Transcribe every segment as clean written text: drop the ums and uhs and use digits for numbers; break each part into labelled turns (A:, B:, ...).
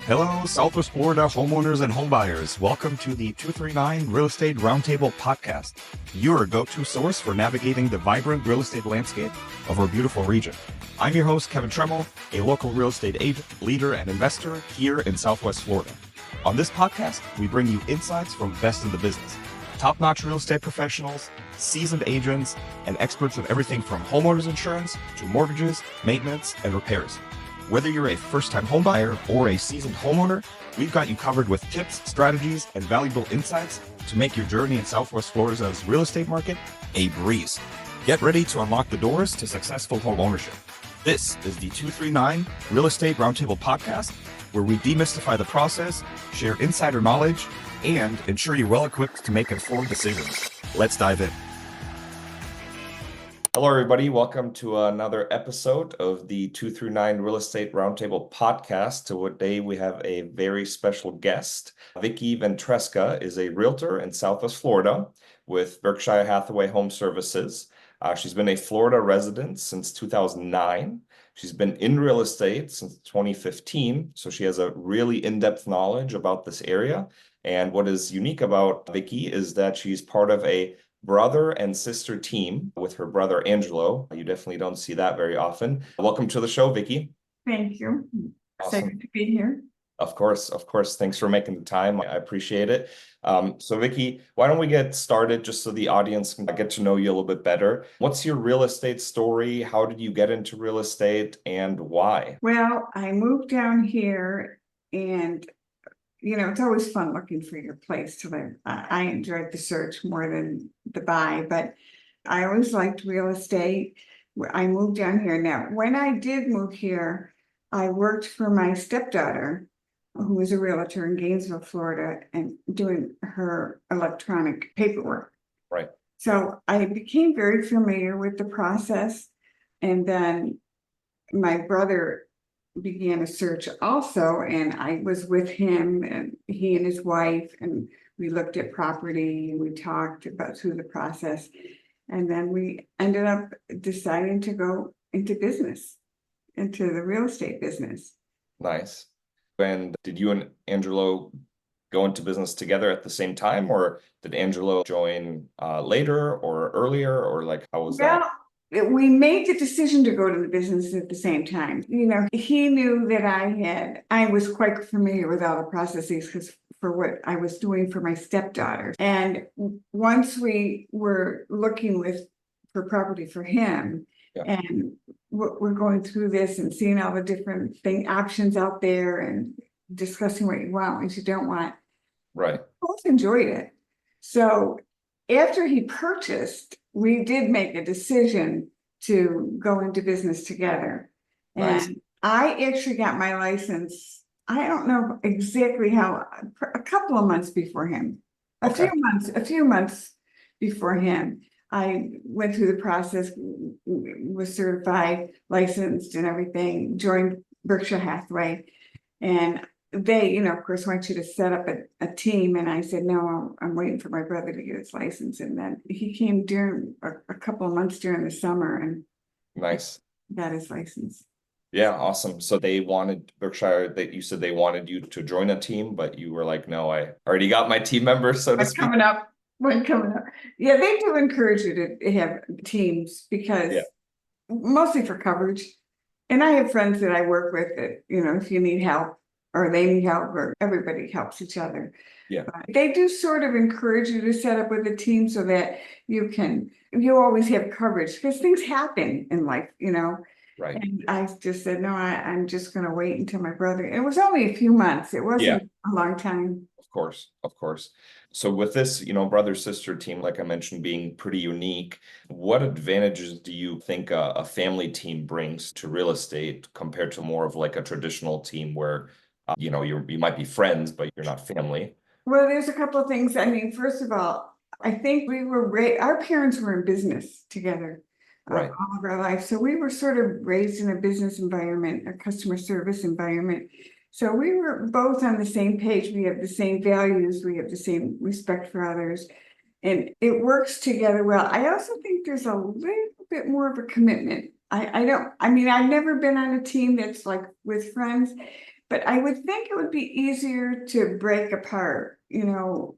A: Hello, Southwest Florida homeowners and homebuyers. Welcome to the 239 Real Estate Roundtable Podcast, your go-to source for navigating the vibrant real estate landscape of our beautiful region. I'm your host, Kevin Tremmel, a local real estate agent, leader, and investor here in Southwest Florida. On this podcast, we bring you insights from best in the business, top-notch real estate professionals, seasoned agents, and experts in everything from homeowners insurance to mortgages, maintenance, and repairs. Whether you're a first-time homebuyer or a seasoned homeowner, we've got you covered with tips, strategies, and valuable insights to make your journey in Southwest Florida's real estate market a breeze. Get ready to unlock the doors to successful home ownership. This is the 239 Real Estate Roundtable Podcast, where we demystify the process, share insider knowledge, and ensure you're well equipped to make informed decisions. Let's dive in. Hello, everybody. Welcome to another episode of the 239 Real Estate Roundtable Podcast. Today, we have a very special guest. Vicki Ventresca is a realtor in Southwest Florida with Berkshire Hathaway Home Services. She's been a Florida resident since 2009. She's been in real estate since 2015, so she has a really in-depth knowledge about this area. And what is unique about Vicki is that she's part of a brother and sister team with her brother Angelo. You definitely don't see that very often. Welcome to the show, Vicki.
B: Thank you.
A: Awesome.
B: Excited to be here.
A: Of course. Thanks for making the time. I appreciate it. So Vicki, why don't we get started just so the audience can get to know you a little bit better. What's your real estate story? How did you get into real estate and why?
B: Well, I moved down here and it's always fun looking for your place to live. I enjoyed the search more than the buy, but I always liked real estate. I moved down here. Now, when I did move here, I worked for my stepdaughter, who was a realtor in Gainesville, Florida, and doing her electronic paperwork.
A: Right.
B: So I became very familiar with the process. And then my brother began a search also, and I was with him and he and his wife, and we looked at property and we talked about through the process, and then we ended up deciding to go into business, into the real estate business.
A: Nice. And did you and Angelo go into business together at the same time, or did Angelo join later or earlier, or like how was that?
B: We made the decision to go to the business at the same time. He knew that I was quite familiar with all the processes because for what I was doing for my stepdaughter. And once we were looking for property for him, and we're going through this and seeing all the different options out there and discussing what you want, what you don't want.
A: Right.
B: Both enjoyed it. So after he purchased, we did make a decision to go into business together.
A: Nice.
B: And I actually got my license, I don't know exactly how, a couple of months before him. A few months before him. I went through the process, was certified, licensed and everything, joined Berkshire Hathaway. And they, of course, want you to set up a team. And I said, no, I'm waiting for my brother to get his license. And then he came during a couple of months during the summer and
A: nice,
B: got his license.
A: Yeah, awesome. So they wanted Berkshire, that you said they wanted you to join a team, but you were like, no, I already got my team members, so to speak.
B: One coming up. Yeah, they do encourage you to have teams because mostly for coverage. And I have friends that I work with that, if you need help, or they need help, or everybody helps each other.
A: Yeah.
B: They do sort of encourage you to set up with a team so that you always have coverage because things happen in life,
A: Right.
B: And I just said, no, I'm just going to wait until my brother. It was only a few months. It wasn't a long time.
A: Of course. So with this, brother-sister team, like I mentioned, being pretty unique, what advantages do you think a family team brings to real estate compared to more of like a traditional team where you might be friends, but you're not family?
B: Well, there's a couple of things. I mean, first of all, I think our parents were in business together
A: right.
B: all of our life. So we were sort of raised in a business environment, a customer service environment. So we were both on the same page. We have the same values. We have the same respect for others. And it works together well. I also think there's a little bit more of a commitment. I've never been on a team that's like with friends, But I would think it would be easier to break apart, if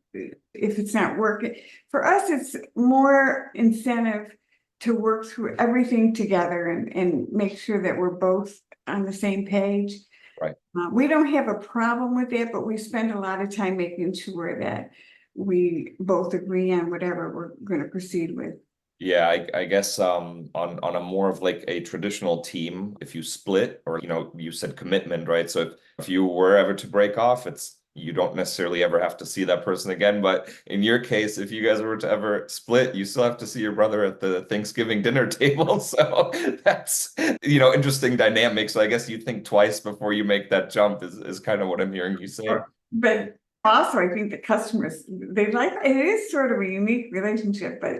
B: it's not working. For us, it's more incentive to work through everything together and make sure that we're both on the same page.
C: Right.
B: We don't have a problem with it, but we spend a lot of time making sure that we both agree on whatever we're going to proceed with.
C: Yeah, I guess on a more of like a traditional team, if you split, or you said commitment, right? So if you were ever to break off, you don't necessarily ever have to see that person again. But in your case, if you guys were to ever split, you still have to see your brother at the Thanksgiving dinner table. So that's interesting dynamic. So I guess you think twice before you make that jump is kind of what I'm hearing you say.
B: But also, I think the customers, they like it. Is sort of a unique relationship, but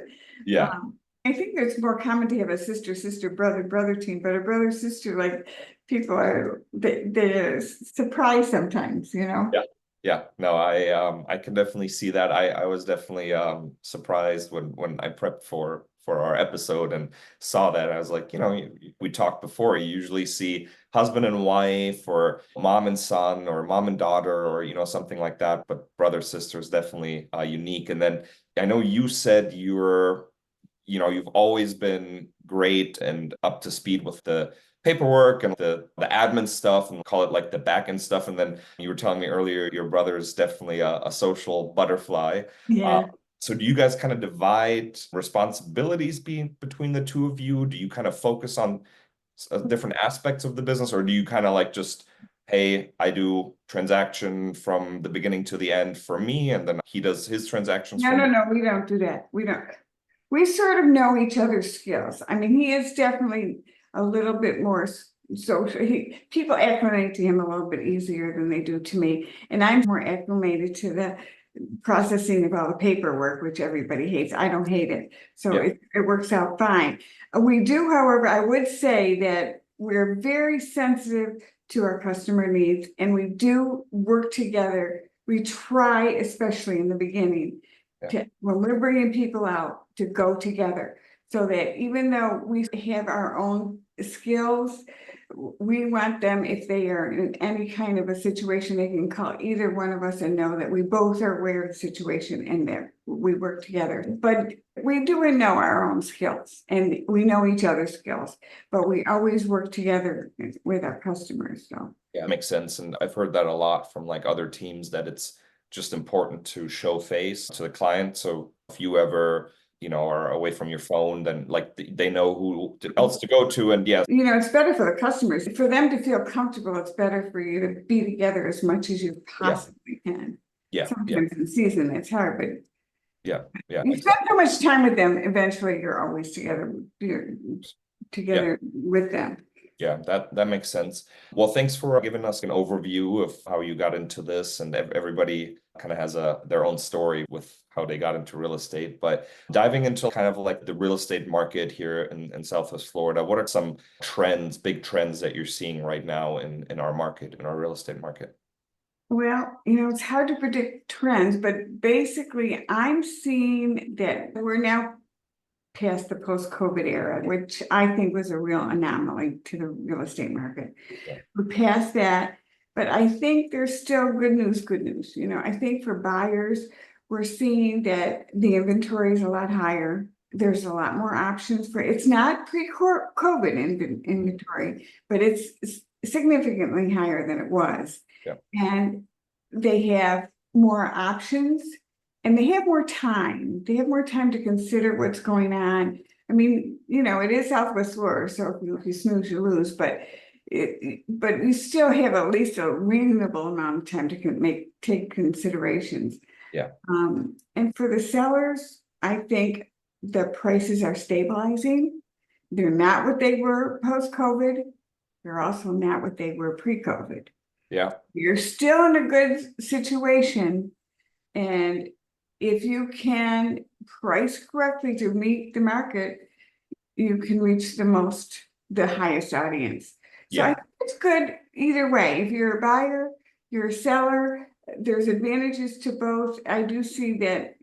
C: yeah.
B: I think it's more common to have a sister, brother team, but a brother, sister, like people are, they're surprised sometimes,
C: Yeah. Yeah, no, I can definitely see that. I was definitely surprised when I prepped for our episode and saw that. I was like, we talked before. You usually see husband and wife, or mom and son, or mom and daughter, or something like that. But brother sister is definitely unique. And then I know you said you've always been great and up to speed with the paperwork and the admin stuff, and call it like the back end stuff. And then you were telling me earlier, your brother is definitely a social butterfly.
B: Yeah.
C: So do you guys kind of divide responsibilities between the two of you? Do you kind of focus on different aspects of the business, or do you kind of like just, hey, I do transaction from the beginning to the end for me, and then he does his transactions?
B: No, we don't do that. We don't. We sort of know each other's skills. I mean, he is definitely a little bit more social. People acclimate to him a little bit easier than they do to me. And I'm more acclimated to the processing of all the paperwork, which everybody hates. I don't hate it. So it works out fine. We do, however, I would say that we're very sensitive to our customer needs, and we do work together. We try, especially in the beginning, when we're bringing people out, to go together, so that even though we have our own skills, we want them, if they are in any kind of a situation, they can call either one of us and know that we both are aware of the situation and that we work together. But we do know our own skills and we know each other's skills, but we always work together with our customers. So
C: yeah, it makes sense. And I've heard that a lot from like other teams, that it's just important to show face to the client. So if you ever are away from your phone, then like they know who else to go to. And
B: it's better for the customers, for them to feel comfortable. It's better for you to be together as much as you possibly can. Sometimes in season it's hard, but you spend so much time with them, eventually you're always together. You're together with them.
C: Yeah, that makes sense. Well, thanks for giving us an overview of how you got into this, and everybody kind of has their own story with how they got into real estate. But diving into kind of like the real estate market here in Southwest Florida, what are some big trends that you're seeing right now in our market, in our real estate market?
B: Well, it's hard to predict trends, but basically I'm seeing that we're now past the post-COVID era, which I think was a real anomaly to the real estate market. We're past that, but I think there's still good news. I think for buyers, we're seeing that the inventory is a lot higher. There's a lot more options it's not pre-COVID inventory, but it's significantly higher than it was. And they have more options. And they have more time. They have more time to consider what's going on. I mean, it is Southwest Florida, so if you snooze, you lose. But you still have at least a reasonable amount of time to take considerations.
C: Yeah.
B: And for the sellers, I think the prices are stabilizing. They're not what they were post-COVID. They're also not what they were pre-COVID.
C: Yeah.
B: You're still in a good situation, and if you can price correctly to meet the market, you can reach the highest audience. So I think it's good either way. If you're a buyer, you're a seller, there's advantages to both. I do see that,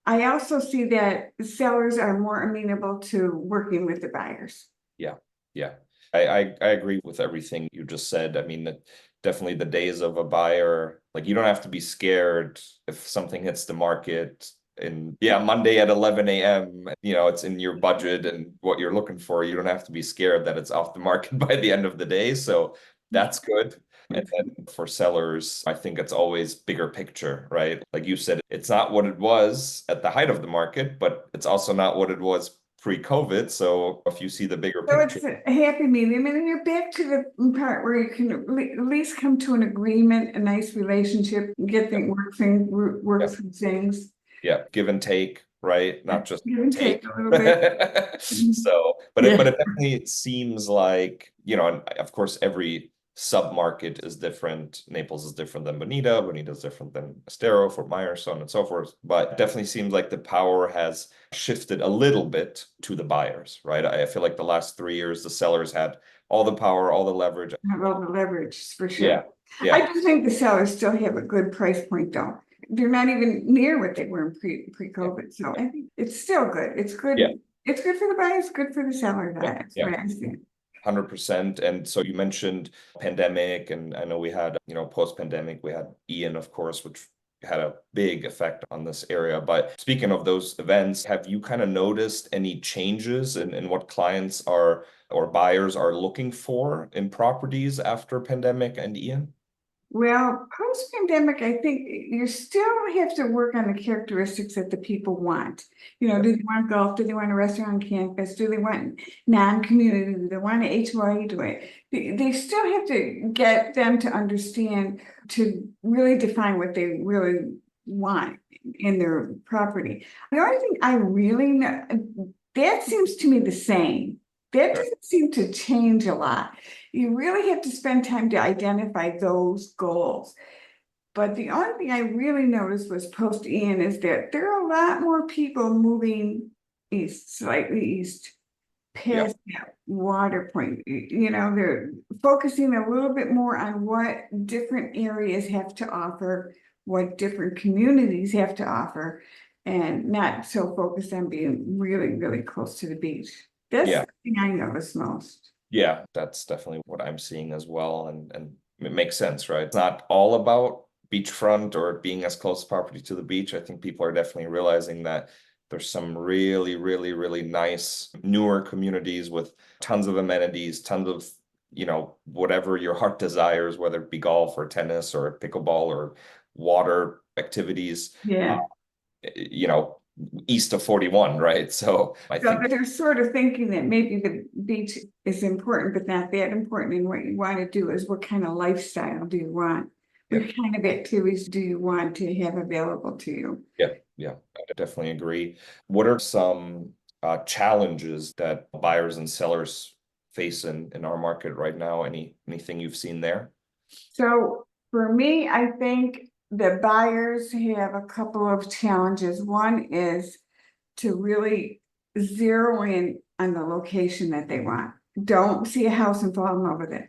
B: I also see that the sellers are more amenable to working with the buyers.
C: Yeah. I agree with everything you just said. I mean, definitely the days of a buyer, like you don't have to be scared if something hits the market and Monday at 11 a.m., it's in your budget and what you're looking for. You don't have to be scared that it's off the market by the end of the day. So that's good. And then for sellers, I think it's always bigger picture, right? Like you said, it's not what it was at the height of the market, but it's also not what it was pre-COVID. So if you see the bigger
B: So
C: picture.
B: it's a happy medium, and then you're back to the part where you can at least come to an agreement, a nice relationship, get things work through things.
C: Yeah, give and take, right? Not just
B: Give and
C: take.
B: take a little bit.
C: So, but
B: Yeah.
C: it definitely seems like, and of course every sub-market is different. Naples is different than Bonita. Bonita is different than Estero, Fort Myers, so on and so forth. But it definitely seems like the power has shifted a little bit to the buyers, right? I feel like the last 3 years, the sellers had all the power, all the leverage.
B: Have all the leverage for sure.
C: Yeah. Yeah.
B: I do think the sellers still have a good price point though. They're not even near what they were in pre-COVID. So I think it's still good. It's good.
C: Yeah.
B: It's good for the buyers, good for the sellers.
C: Yeah.
B: That's
C: Yeah.
B: what I see.
C: 100%. And so you mentioned pandemic, and I know we had, post-pandemic, we had Ian, of course, which had a big effect on this area. But speaking of those events, have you kind of noticed any changes in what clients are or buyers are looking for in properties after pandemic and Ian?
B: Well, post-pandemic, I think you still have to work on the characteristics that the people want. Do they want golf? Do they want a restaurant on campus? Do they want non-community? Do they want an HOA? They still have to get them to understand, to really define what they really want in their property. The only thing I really know, that seems to me the same. That doesn't seem to change a lot. You really have to spend time to identify those goals. But the only thing I really noticed was post-Ian is that there are a lot more people moving east, slightly east, past that water point. They're focusing a little bit more on what different areas have to offer, what different communities have to offer, and not so focused on being really, really close to the beach. That's the thing I notice most.
C: Yeah, that's definitely what I'm seeing as well. And it makes sense, right? It's not all about beachfront or being as close property to the beach. I think people are definitely realizing that there's some really, really, really nice newer communities with tons of amenities, tons of, whatever your heart desires, whether it be golf or tennis or pickleball or water activities.
B: Yeah.
C: East of 41, right? So I think
B: they're sort of thinking that maybe the beach is important, but not that important. And what you want to do is, what kind of lifestyle do you want? What kind of activities do you want to have available to you?
C: Yeah, I definitely agree. What are some challenges that buyers and sellers face in our market right now? Anything you've seen there?
B: So for me, I think the buyers have a couple of challenges. One is to really zero in on the location that they want. Don't see a house and fall in love with it.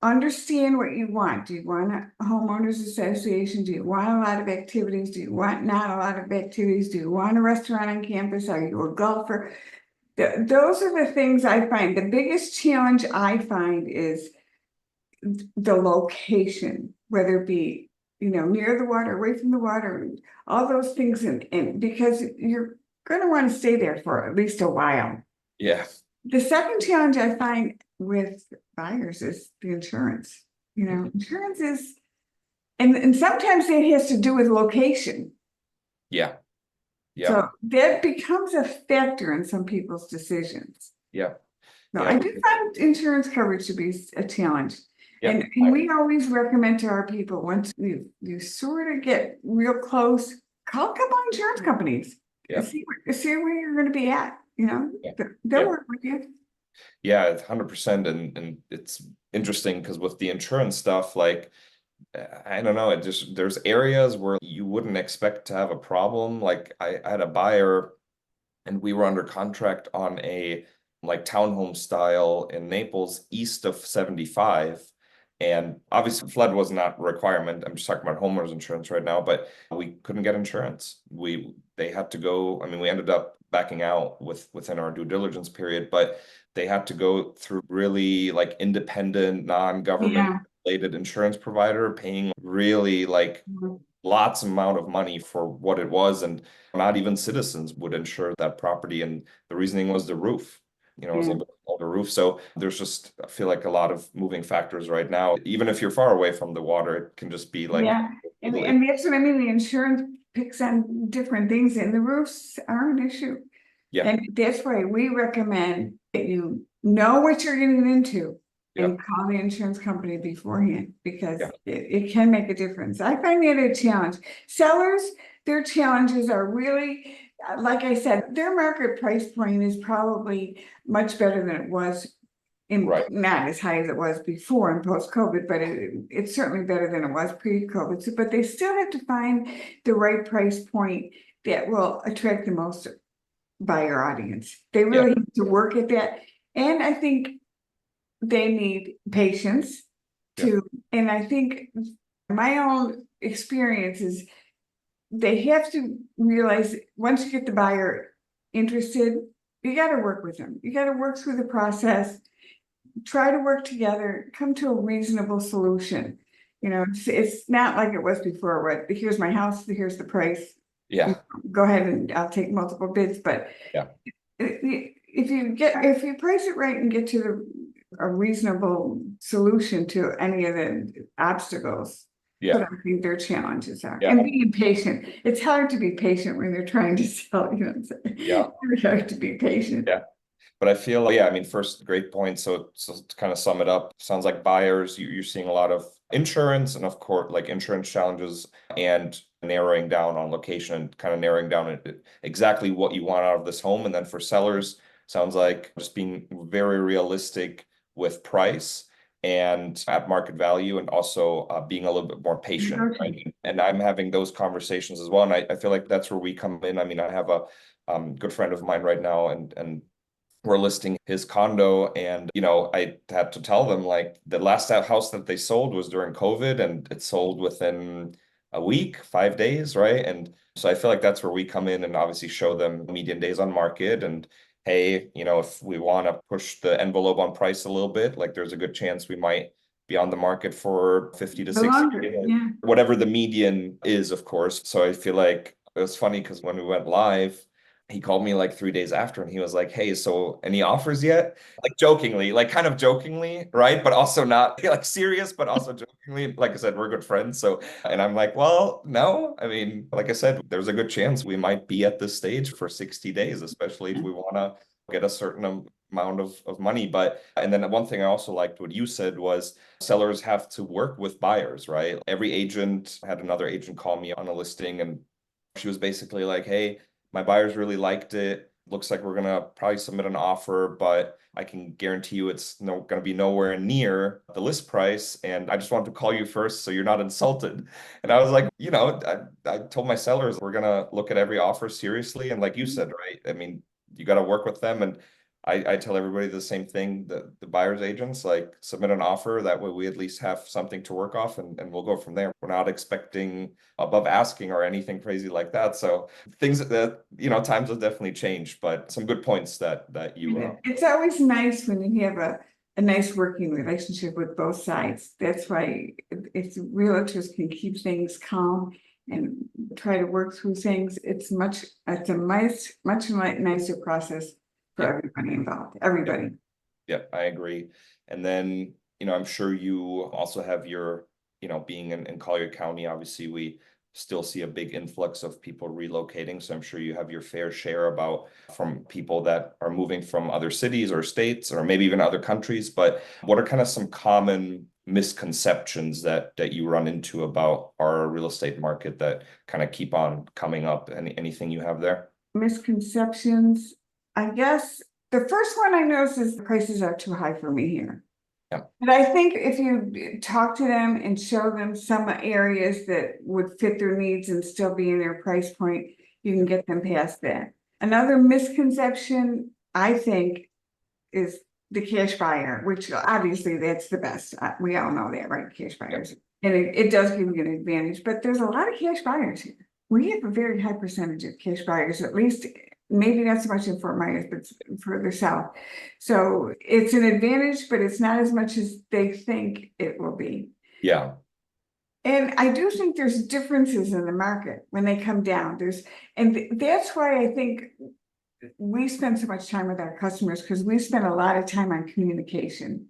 B: Understand what you want. Do you want a homeowners association? Do you want a lot of activities? Do you want not a lot of activities? Do you want a restaurant on campus? Are you a golfer? Those are the things I find. The biggest challenge I find is the location, whether it be near the water, away from the water, all those things, and because you're going to want to stay there for at least a while.
C: Yeah.
B: The second challenge I find with buyers is the insurance. Insurance is, and sometimes it has to do with location.
C: Yeah.
B: So that becomes a factor in some people's decisions.
C: Yeah.
B: So I do find insurance coverage to be a challenge.
C: Yeah.
B: And we always recommend to our people, once you sort of get real close, call a couple of insurance companies.
C: Yeah.
B: See where you're going to be at. They'll work with you.
C: Yeah, 100%. And it's interesting because with the insurance stuff, like, I don't know, there's areas where you wouldn't expect to have a problem. Like I had a buyer and we were under contract on a like townhome style in Naples east of 75. And obviously flood was not a requirement. I'm just talking about homeowners insurance right now, but we couldn't get insurance. They had to go, we ended up backing out within our due diligence period, but they had to go through really like independent, non-government related insurance provider, paying really like lots amount of money for what it was, and not even citizens would insure that property. And the reasoning was the roof. It was a
B: Yeah.
C: little bit older roof. So there's just, I feel like, a lot of moving factors right now. Even if you're far away from the water, it can just be like,
B: Yeah, and that's what I mean, the insurance picks on different things and the roofs are an issue.
C: yeah,
B: And that's why we recommend that you know what you're getting into and call the insurance company beforehand, because
C: Yeah.
B: it can make a difference. I find that a challenge. Sellers, their challenges are really, like I said, their market price point is probably much better than it was
C: Right.
B: not as high as it was before in post-COVID, but it's certainly better than it was pre-COVID. So, but they still have to find the right price point that will attract the most buyer audience. They really have to work at that. And I think they need patience to, and I think my own experience is they have to realize once you get the buyer interested, you got to work with them. You got to work through the process, try to work together, come to a reasonable solution. It's not like it was before, where here's my house, here's the price.
C: Yeah.
B: Go ahead and I'll take multiple bids, but
C: Yeah.
B: if you price it right and get to a reasonable solution to any of the obstacles, but I think their challenges are. And being patient. It's hard to be patient when they're trying to sell, you know what I'm saying?
C: Yeah.
B: It's hard to be patient.
C: Yeah. But I feel, I mean, first, great point. So to kind of sum it up, sounds like buyers, you're seeing a lot of insurance and, of course, like insurance challenges, and narrowing down on location and kind of narrowing down exactly what you want out of this home. And then for sellers, sounds like just being very realistic with price and at market value, and also being a little bit more patient. Right? And I'm having those conversations as well. And I feel like that's where we come in. I mean, I have a good friend of mine right now, and we're listing his condo, and I had to tell them, like, the last house that they sold was during COVID, and it sold within a week, 5 days, right? And so I feel like that's where we come in and obviously show them median days on market, and hey, if we want to push the envelope on price a little bit, like, there's a good chance we might be on the market for 50 to 60, whatever the median is, of course. So I feel like it was funny because when we went live, he called me like 3 days after, and he was like, hey, so any offers yet? Like, jokingly, like kind of jokingly, right? But also not like serious, but also jokingly. Like I said, we're good friends. So, and I'm like, well, no, I mean, like I said, there's a good chance we might be at this stage for 60 days, especially if we want to get a certain amount of money. But, and then one thing I also liked what you said was sellers have to work with buyers, right? Every agent had another agent call me on a listing, and she was basically like, hey, my buyers really liked it. Looks like we're gonna probably submit an offer, but I can guarantee you it's gonna be nowhere near the list price. And I just wanted to call you first so you're not insulted. And I was like, I told my sellers we're gonna look at every offer seriously. And like you said, right? I mean, you got to work with them. And I tell everybody the same thing, the buyer's agents, like, submit an offer. That way we at least have something to work off, and we'll go from there. We're not expecting above asking or anything crazy like that. So things that, times have definitely changed, but some good points that you.
B: It's always nice when you have a nice working relationship with both sides. That's why if realtors can keep things calm and try to work through things, it's a much nicer process for everybody involved, everybody.
C: Yeah, I agree. And then, I'm sure you also have your, being in Collier County, obviously we still see a big influx of people relocating. So I'm sure you have your fair share from people that are moving from other cities or states, or maybe even other countries. But what are kind of some common misconceptions that you run into about our real estate market that kind of keep on coming up? Anything you have there?
B: Misconceptions, I guess the first one I noticed is the prices are too high for me here.
C: Yeah.
B: But I think if you talk to them and show them some areas that would fit their needs and still be in their price point, you can get them past that. Another misconception, I think, is the cash buyer, which obviously that's the best. We all know that, right? Cash buyers. And it does give you an advantage, but there's a lot of cash buyers here. We have a very high percentage of cash buyers, at least maybe not so much in Fort Myers, but further south. So it's an advantage, but it's not as much as they think it will be.
C: Yeah.
B: And I do think there's differences in the market when they come down. That's why I think we spend so much time with our customers, because we spend a lot of time on communication,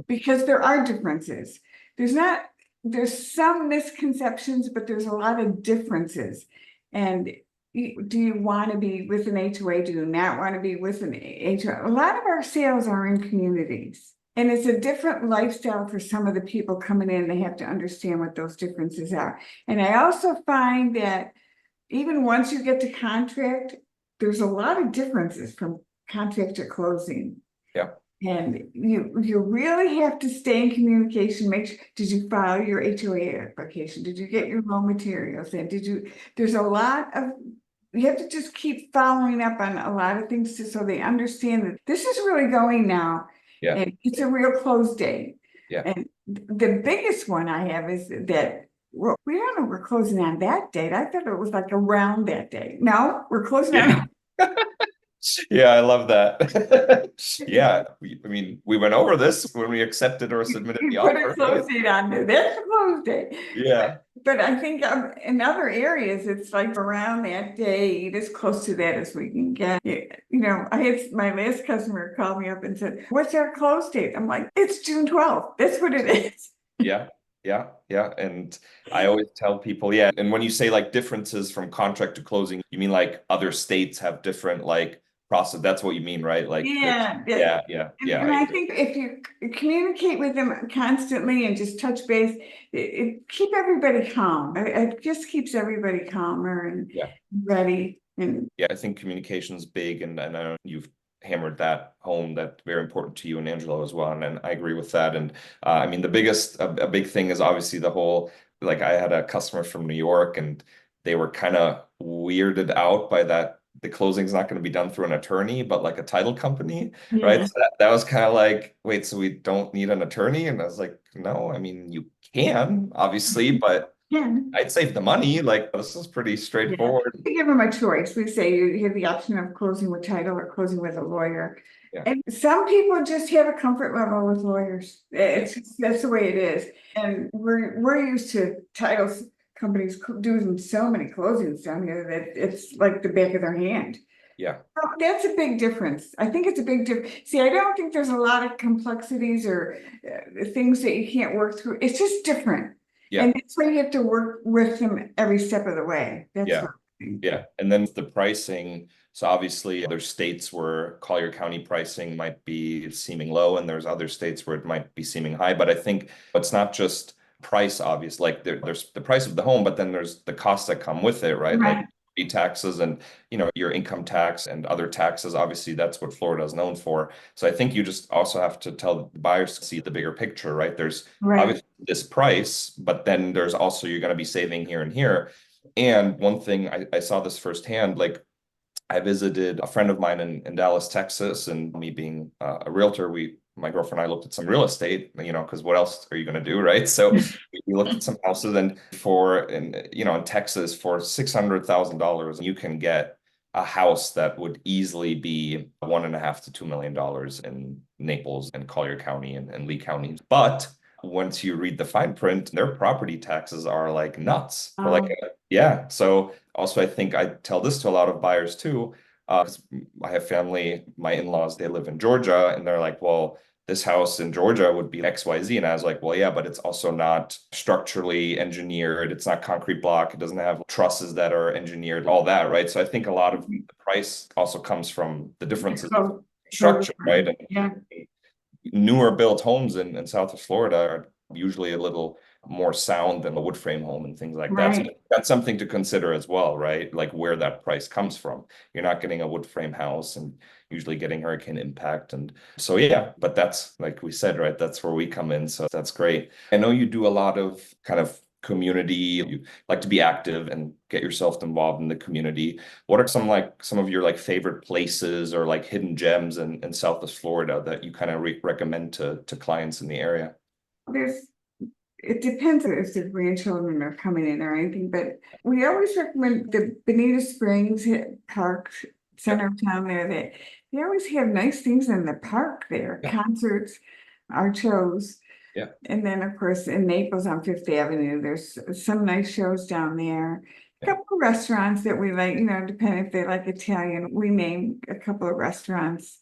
B: because there are differences. There's some misconceptions, but there's a lot of differences. And do you want to be with an HOA? Do you not want to be with an HOA? A lot of our sales are in communities. And it's a different lifestyle for some of the people coming in. They have to understand what those differences are. And I also find that even once you get to contract, there's a lot of differences from contract to closing.
C: Yeah.
B: And you really have to stay in communication. Did you file your HOA application? Did you get your loan materials in? There's a lot of, you have to just keep following up on a lot of things so they understand that this is really going now.
C: Yeah.
B: And it's a real close date.
C: Yeah.
B: And the biggest one I have is that we don't know we're closing on that date. I thought it was like around that date. No, we're closing on.
C: Yeah, I love that. Yeah, I mean, we went over this when we accepted or submitted the
B: Put
C: offer.
B: a close date on there. That's the close date.
C: Yeah.
B: But I think in other areas, it's like around that date, as close to that as we can get. I had my last customer call me up and said, "What's our close date?" I'm like, "It's June 12th. That's what it is."
C: Yeah. Yeah. And I always tell people, yeah. And when you say like differences from contract to closing, you mean like other states have different like process. That's what you mean, right? Like,
B: yeah.
C: Yeah.
B: I think if you communicate with them constantly and just touch base, it keep everybody calm. It just keeps everybody calmer and ready. And
C: yeah, I think communication is big, and I know you've hammered that home. That's very important to you and Angelo as well, and I agree with that. And I mean, a big thing is obviously the whole, like, I had a customer from New York, and they were kind of weirded out by that the closing's not going to be done through an attorney, but like a title company, right? So that was kind of like, wait, so we don't need an attorney? And I was like, no, I mean, you can, obviously, but I'd save the money. Like, this is pretty straightforward.
B: We give them a choice. We say you have the option of closing with title or closing with a lawyer.
C: Yeah.
B: And some people just have a comfort level with lawyers. That's the way it is. And we're used to titles companies doing so many closings down here that it's like the back of their hand.
C: Yeah.
B: So that's a big difference. I think it's a big difference. See, I don't think there's a lot of complexities or things that you can't work through. It's just different.
C: Yeah.
B: And that's why you have to work with them every step of the way. That's
C: yeah. Yeah. And then the pricing. So obviously there's states where Collier County pricing might be seeming low, and there's other states where it might be seeming high. But I think it's not just price, obvious, like there's the price of the home, but then there's the costs that come with it, right? Like taxes and your income tax and other taxes. Obviously that's what Florida is known for. So I think you just also have to tell the buyers to see the bigger picture, right? There's obviously this price, but then there's also, you're going to be saving here and here. And one thing I saw this firsthand, like I visited a friend of mine in Dallas, Texas, and me being a realtor, my girlfriend and I looked at some real estate, because what else are you going to do, right? So we looked at some houses, and in Texas for $600,000, you can get a house that would easily be $1.5 to $2 million in Naples and Collier County and Lee County. But once you read the fine print, their property taxes are like nuts. So also I think I tell this to a lot of buyers too. I have family, my in-laws, they live in Georgia, and they're like, well, this house in Georgia would be XYZ. And I was like, well, yeah, but it's also not structurally engineered. It's not concrete block. It doesn't have trusses that are engineered, all that, right? So I think a lot of the price also comes from the differences of structure, right? And newer built homes in south of Florida are usually a little more sound than a wood frame home and things like that. So that's something to consider as well, right? Like where that price comes from. You're not getting a wood frame house and usually getting hurricane impact. And so, but that's, like we said, right? That's where we come in. So that's great. I know you do a lot of kind of community. You like to be active and get yourself involved in the community. What are some of your favorite places or hidden gems in Southwest Florida that you kind of recommend to clients in the area?
B: It depends if the grandchildren are coming in or anything, but we always recommend the Bonita Springs Park. center of town there, that they always have nice things in the park there,
C: Yeah.
B: concerts, art shows.
C: Yeah.
B: And then, of course, in Naples on Fifth Avenue, there's some nice shows down there. A
C: Yeah.
B: couple of restaurants that we like, depending if they like Italian, we name a couple of restaurants.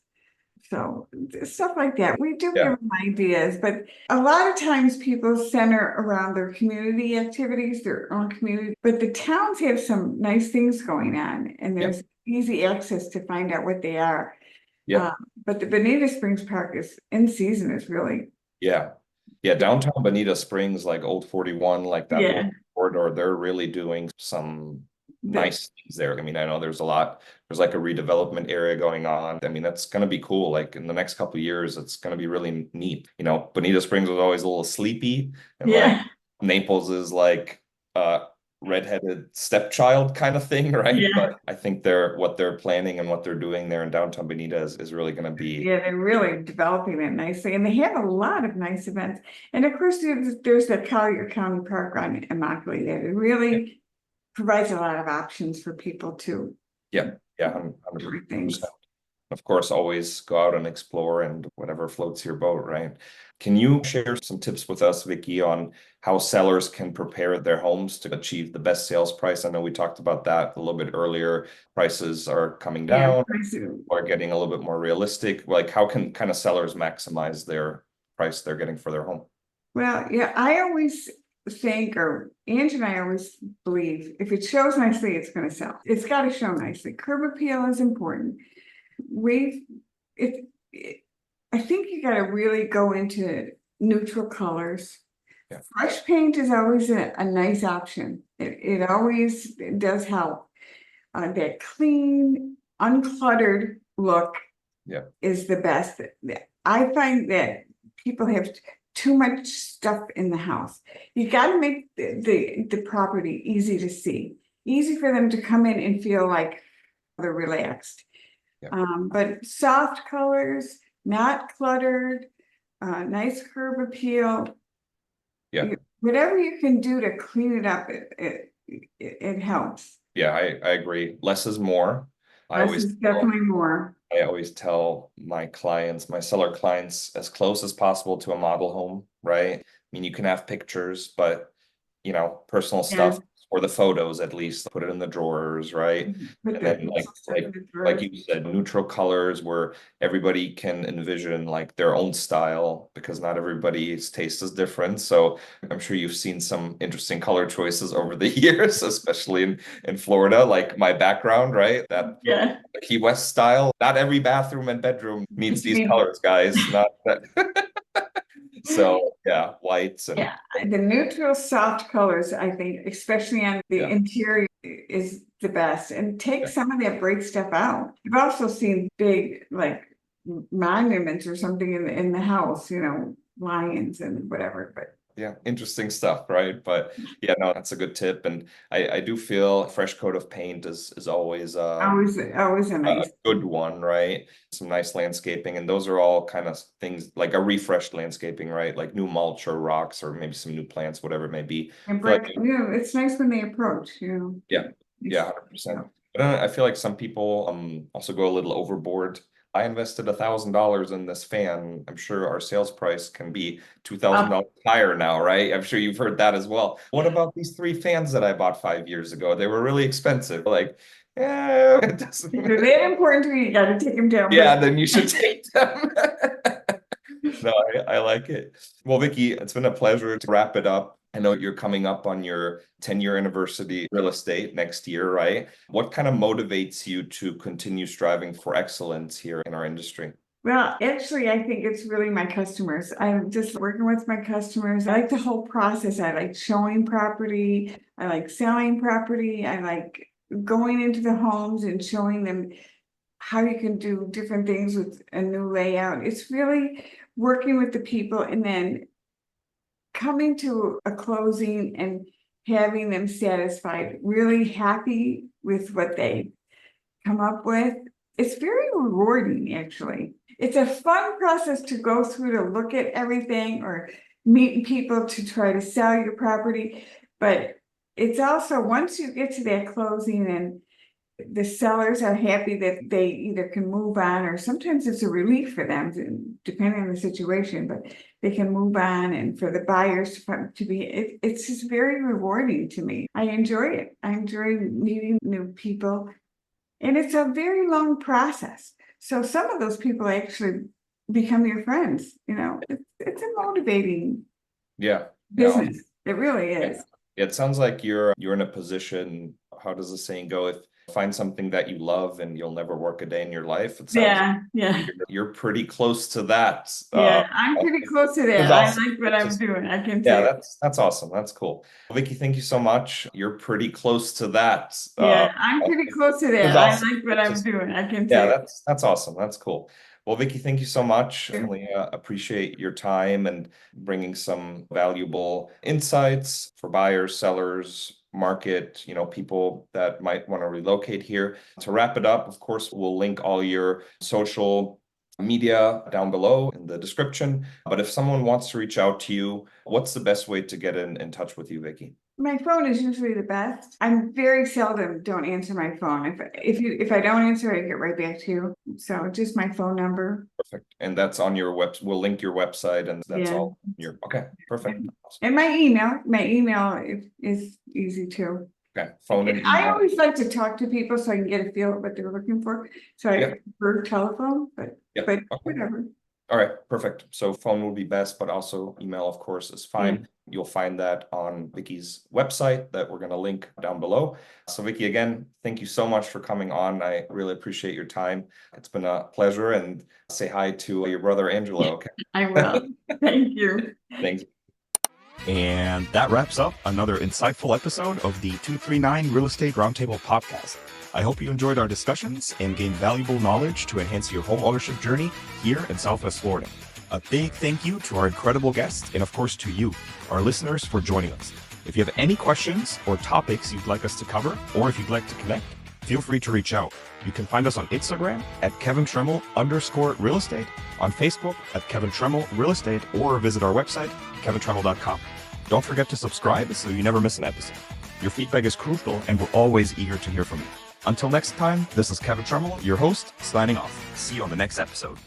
B: So stuff like that. We do
C: Yeah.
B: give them ideas, but a lot of times people center around their community activities, their own community, but the towns have some nice things going on, and there's easy access to find out what they are.
C: Yeah.
B: But the Bonita Springs Park is in season is really.
C: Yeah. Yeah. Downtown Bonita Springs, like Old 41, like that
B: Yeah.
C: whole corridor, they're really doing some nice things there. I mean, I know there's like a redevelopment area going on. I mean, that's going to be cool. Like in the next couple of years, it's going to be really neat. Bonita Springs was always a little sleepy, and like Naples is like redheaded stepchild kind of thing, right?
B: Yeah.
C: But I think what they're planning and what they're doing there in downtown Bonita is really going to be.
B: Yeah, they're really developing it nicely, and they have a lot of nice events. And of course, there's the Collier County Park on Immokalee that it really provides a lot of options for people to.
C: Yeah, 100%. Of course, always go out and explore and whatever floats your boat, right? Can you share some tips with us, Vicki, on how sellers can prepare their homes to achieve the best sales price? I know we talked about that a little bit earlier. Prices are coming down, or getting a little bit more realistic. Like, how can kind of sellers maximize their price they're getting for their home?
B: Well, yeah, I always think, or Ange and I always believe, if it shows nicely, it's going to sell. It's got to show nicely. Curb appeal is important. I think you got to really go into neutral colors.
C: Yeah.
B: Fresh paint is always a nice option. It always does help. That clean, uncluttered look is the best. I find that people have too much stuff in the house. You got to make the property easy to see, easy for them to come in and feel like they're relaxed.
C: Yeah.
B: But soft colors, not cluttered, nice curb appeal.
C: Yeah.
B: Whatever you can do to clean it up, it helps.
C: Yeah, I agree. Less is more.
B: Less is definitely more.
C: I always tell my seller clients, as close as possible to a model home, right? I mean, you can have pictures, but personal stuff, or the photos at least, put it in the drawers, right? And then like you said, neutral colors where everybody can envision like their own style, because not everybody's taste is different. So I'm sure you've seen some interesting color choices over the years, especially in Florida, like my background, right? That Key West style. Not every bathroom and bedroom needs these colors, guys. Not that. So yeah, whites and
B: the neutral soft colors, I think, especially on the interior, is the best, and take some of that bright stuff out. I've also seen big like monuments or something in the house, lions and whatever, but
C: yeah, interesting stuff, right? But yeah, no, that's a good tip. And I do feel a fresh coat of paint is always
B: always a nice
C: good one, right? Some nice landscaping, and those are all kind of things like a refreshed landscaping, right? Like new mulch or rocks or maybe some new plants, whatever it may be.
B: And it's nice when they approach,
C: Yeah, 100%. But I feel like some people also go a little overboard. I invested $1,000 in this fan. I'm sure our sales price can be $2,000 higher now, right? I'm sure you've heard that as well. What about these 3 fans that I bought 5 years ago? They were really expensive. Like, it doesn't.
B: If they're that important to you, you got to take them down.
C: Yeah, then you should take them. No, I like it. Well, Vicki, it's been a pleasure to wrap it up. I know you're coming up on your 10-year anniversary real estate next year, right? What kind of motivates you to continue striving for excellence here in our industry?
B: Well, actually, I think it's really my customers. I'm just working with my customers. I like the whole process. I like showing property. I like selling property. I like going into the homes and showing them how you can do different things with a new layout. It's really working with the people and then coming to a closing and having them satisfied, really happy with what they come up with. It's very rewarding, actually. It's a fun process to go through to look at everything or meet people to try to sell your property. But it's also, once you get to that closing The sellers are happy that they either can move on, or sometimes it's a relief for them, depending on the situation, but they can move on. And for the buyers to be, it's just very rewarding to me. I enjoy it. I enjoy meeting new people. And it's a very long process. So some of those people actually become your friends. It's a motivating business. It really is.
C: It sounds like you're in a position, how does the saying go? If find something that you love and you'll never work a day in your life. It sounds like you're pretty close to that.
B: I'm pretty close to that. Awesome. I like what I'm doing. I can say.
C: Yeah, that's awesome. That's cool. Vicki, thank you so much. You're pretty close to that.
B: I'm pretty close to that. Awesome. I like what I'm doing. I can say.
C: Yeah, that's awesome. That's cool. Well, Vicki, thank you so much. Definitely appreciate your time and bringing some valuable insights for buyers, sellers, market, people that might want to relocate here. To wrap it up, of course, we'll link all your social media down below in the description. But if someone wants to reach out to you, what's the best way to get in touch with you, Vicki?
B: My phone is usually the best. I'm very seldom don't answer my phone. If I don't answer, I get right back to you. So just my phone number.
C: Perfect. And that's on your web. We'll link your website, and that's all. Okay. Perfect. Awesome.
B: And my email is easy too.
C: Okay. Phone and email.
B: I always like to talk to people so I can get a feel of what they're looking for. So I prefer telephone, but whatever.
C: All right, perfect. So phone will be best, but also email, of course, is fine. You'll find that on Vicki's website that we're going to link down below. So Vicki, again, thank you so much for coming on. I really appreciate your time. It's been a pleasure, and say hi to your brother, Angelo. Okay.
B: I will. Thank you.
C: Thanks.
A: And that wraps up another insightful episode of the 239 Real Estate Roundtable Podcast. I hope you enjoyed our discussions and gained valuable knowledge to enhance your home ownership journey here in Southwest Florida. A big thank you to our incredible guests, and of course to you, our listeners, for joining us. If you have any questions or topics you'd like us to cover, or if you'd like to connect, feel free to reach out. You can find us on Instagram at @KevinTremmel_real estate, on Facebook at Kevin Tremmel Real Estate, or visit our website, kevintremmel.com. Don't forget to subscribe so you never miss an episode. Your feedback is crucial, and we're always eager to hear from you. Until next time, this is Kevin Tremmel, your host, signing off. See you on the next episode.